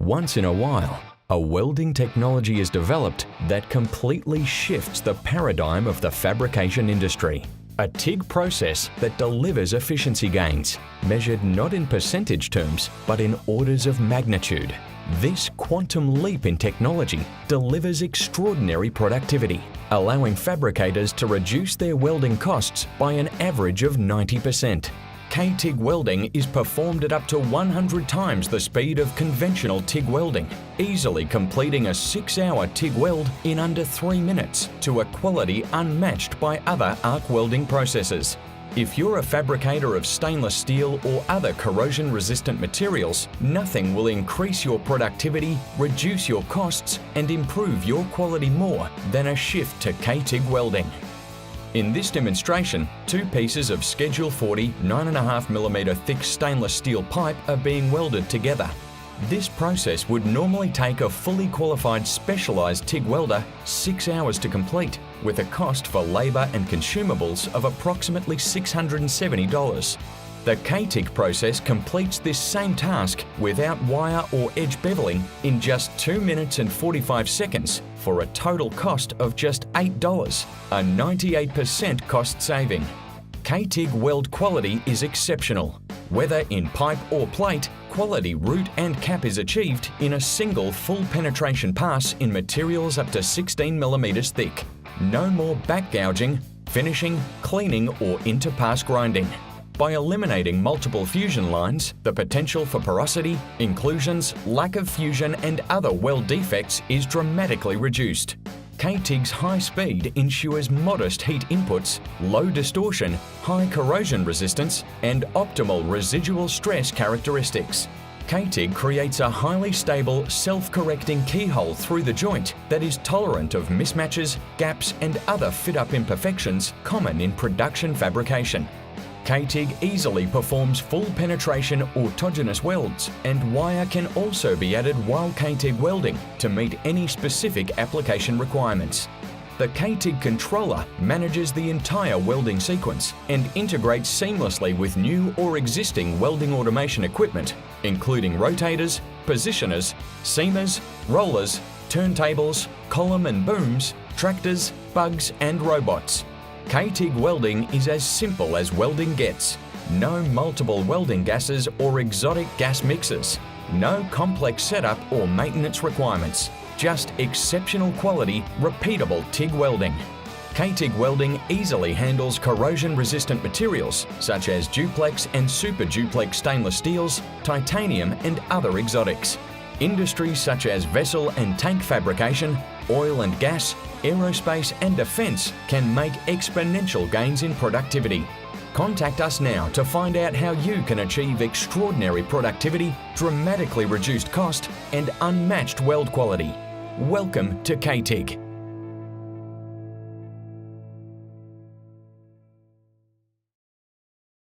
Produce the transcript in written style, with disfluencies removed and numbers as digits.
Once in a while, a welding technology is developed that completely shifts the paradigm of the fabrication industry. A TIG process that delivers efficiency gains, measured not in percentage terms, but in orders of magnitude. This quantum leap in technology delivers extraordinary productivity, allowing fabricators to reduce their welding costs by an average of 90%. K TIG welding is performed at up to 100 times the speed of conventional TIG welding, easily completing a 6-hour TIG weld in under 3 minutes to a quality unmatched by other arc welding processes. If you're a fabricator of stainless steel or other corrosion-resistant materials, nothing will increase your productivity, reduce your costs, and improve your quality more than a shift to K TIG welding. In this demonstration, 2 pieces of Schedule 40 9.5mm thick stainless steel pipe are being welded together. This process would normally take a fully qualified specialised TIG welder 6 hours to complete, with a cost for labour and consumables of approximately $670. The K TIG process completes this same task without wire or edge bevelling in just 2 minutes and 45 seconds for a total cost of just $8, a 98% cost saving. K TIG weld quality is exceptional. Whether in pipe or plate, quality root and cap is achieved in a single full penetration pass in materials up to 16mm thick. No more back gouging, finishing, cleaning or inter-pass grinding. By eliminating multiple fusion lines, the potential for porosity, inclusions, lack of fusion and other weld defects is dramatically reduced. K TIG's high speed ensures modest heat inputs, low distortion, high corrosion resistance and optimal residual stress characteristics. K TIG creates a highly stable, self-correcting keyhole through the joint that is tolerant of mismatches, gaps and other fit-up imperfections common in production fabrication. K TIG easily performs full penetration autogenous welds, and wire can also be added while K TIG welding to meet any specific application requirements. The K TIG controller manages the entire welding sequence and integrates seamlessly with new or existing welding automation equipment, including rotators, positioners, seamers, rollers, turntables, column and booms, tractors, bugs and robots. K TIG welding is as simple as welding gets. No multiple welding gases or exotic gas mixes. No complex setup or maintenance requirements. Just exceptional quality, repeatable TIG welding. K TIG welding easily handles corrosion-resistant materials such as duplex and super duplex stainless steels, titanium and other exotics. Industries such as vessel and tank fabrication, oil and gas, aerospace and defence can make exponential gains in productivity. Contact us now to find out how you can achieve extraordinary productivity, dramatically reduced cost and unmatched weld quality. Welcome to K TIG.